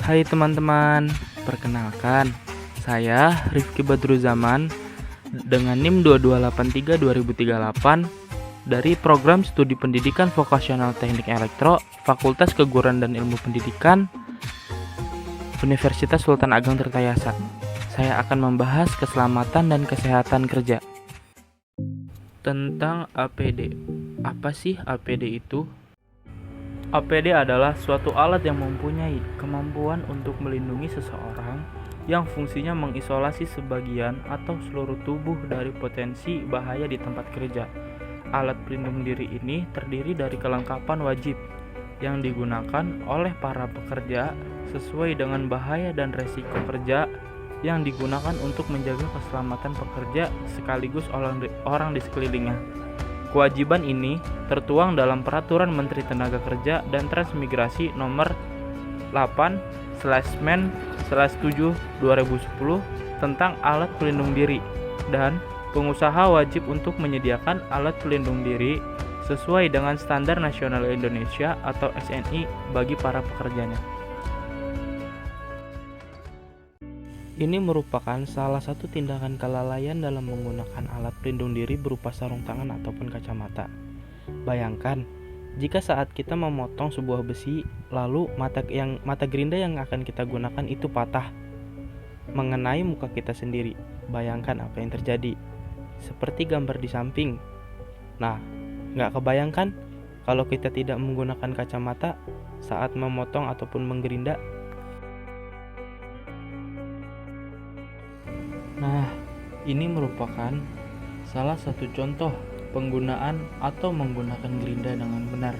Hai teman-teman, perkenalkan, saya Rifki Badruzaman dengan NIM 2283-2038 dari Program Studi Pendidikan Vokasional Teknik Elektro, Fakultas Keguruan dan Ilmu Pendidikan, Universitas Sultan Ageng Tirtayasa. Saya akan membahas keselamatan dan kesehatan kerja. Tentang APD. Apa sih APD itu? APD adalah suatu alat yang mempunyai kemampuan untuk melindungi seseorang yang fungsinya mengisolasi sebagian atau seluruh tubuh dari potensi bahaya di tempat kerja. Alat pelindung diri ini terdiri dari kelengkapan wajib yang digunakan oleh para pekerja sesuai dengan bahaya dan resiko kerja yang digunakan untuk menjaga keselamatan pekerja sekaligus orang di sekelilingnya. Kewajiban ini tertuang dalam Peraturan Menteri Tenaga Kerja dan Transmigrasi Nomor 8/Men/7/2010 tentang alat pelindung diri, dan pengusaha wajib untuk menyediakan alat pelindung diri sesuai dengan Standar Nasional Indonesia atau SNI bagi para pekerjanya. Ini merupakan salah satu tindakan kelalaian dalam menggunakan alat pelindung diri berupa sarung tangan ataupun kacamata. Bayangkan, jika saat kita memotong sebuah besi, lalu mata gerinda yang akan kita gunakan itu patah, mengenai muka kita sendiri. Bayangkan apa yang terjadi. Seperti gambar di samping. Nah, nggak kebayangkan kalau kita tidak menggunakan kacamata saat memotong ataupun menggerinda? Nah, ini merupakan salah satu contoh penggunaan atau menggunakan gerinda dengan benar,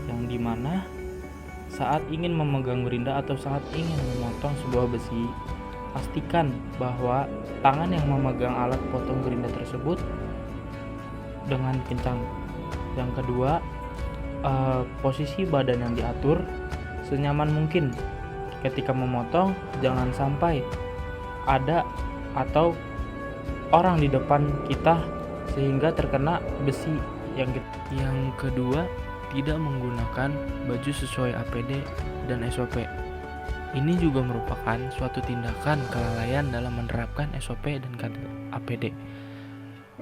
yang dimana saat ingin memegang gerinda atau saat ingin memotong sebuah besi, pastikan bahwa tangan yang memegang alat potong gerinda tersebut dengan kencang. Yang kedua, posisi badan yang diatur senyaman mungkin. Ketika memotong, jangan sampai ada atau orang di depan kita sehingga terkena besi. Yang kedua, tidak menggunakan baju sesuai APD dan SOP. Ini juga merupakan suatu tindakan kelalaian dalam menerapkan SOP dan APD.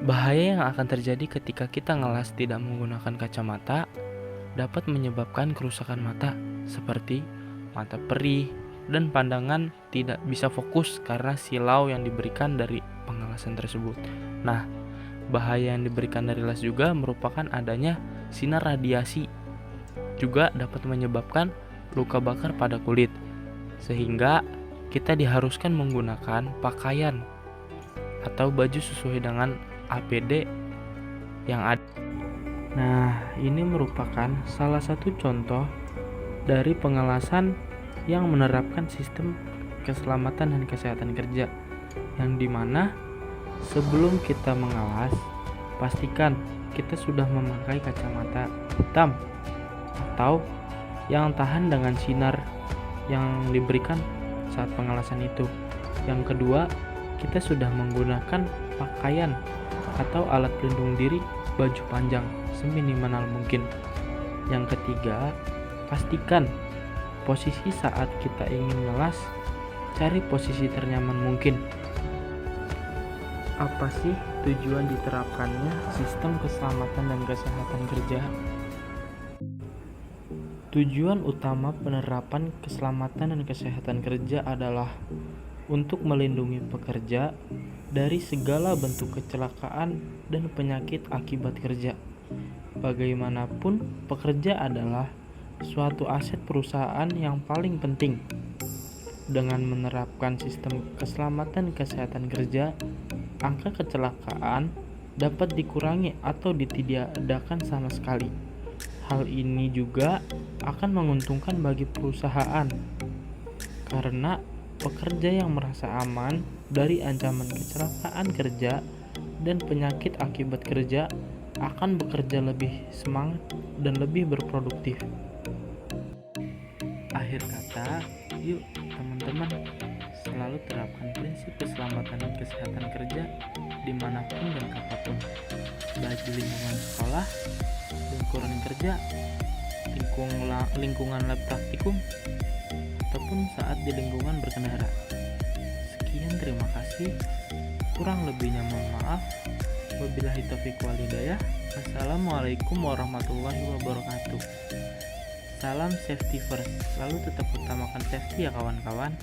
Bahaya yang akan terjadi ketika kita ngelas tidak menggunakan kacamata dapat menyebabkan kerusakan mata seperti mata perih dan pandangan tidak bisa fokus karena silau yang diberikan dari pengelasan tersebut. Nah, bahaya yang diberikan dari las juga merupakan adanya sinar radiasi, juga dapat menyebabkan luka bakar pada kulit, sehingga kita diharuskan menggunakan pakaian atau baju sesuai dengan APD yang ada. Nah, ini merupakan salah satu contoh dari pengelasan yang menerapkan sistem keselamatan dan kesehatan kerja, yang dimana sebelum kita mengalas, pastikan kita sudah memakai kacamata hitam atau yang tahan dengan sinar yang diberikan saat pengelasan itu. Yang kedua, kita sudah menggunakan pakaian atau alat pelindung diri baju panjang seminimal mungkin. Yang ketiga, pastikan posisi saat kita ingin ngelas, cari posisi ternyaman mungkin. Apa sih tujuan diterapkannya sistem keselamatan dan kesehatan kerja? Tujuan utama penerapan keselamatan dan kesehatan kerja adalah untuk melindungi pekerja dari segala bentuk kecelakaan dan penyakit akibat kerja. Bagaimanapun, pekerja adalah suatu aset perusahaan yang paling penting. Dengan menerapkan sistem keselamatan kesehatan kerja, angka kecelakaan dapat dikurangi atau ditiadakan sama sekali. Hal ini juga akan menguntungkan bagi perusahaan karena pekerja yang merasa aman dari ancaman kecelakaan kerja dan penyakit akibat kerja akan bekerja lebih semangat dan lebih berproduktif. Akhir kata, yuk teman-teman selalu terapkan prinsip keselamatan dan kesehatan kerja dimanapun dan kapanpun, baik di lingkungan sekolah, lingkungan kerja, lingkungan lab praktikum, ataupun maupun saat di lingkungan berkendara. Sekian, terima kasih. Kurang lebihnya mohon maaf. Wabillahi taufiq wal hidayah. Assalamualaikum warahmatullahi wabarakatuh. Salam safety first. Selalu tetap utamakan safety ya kawan-kawan.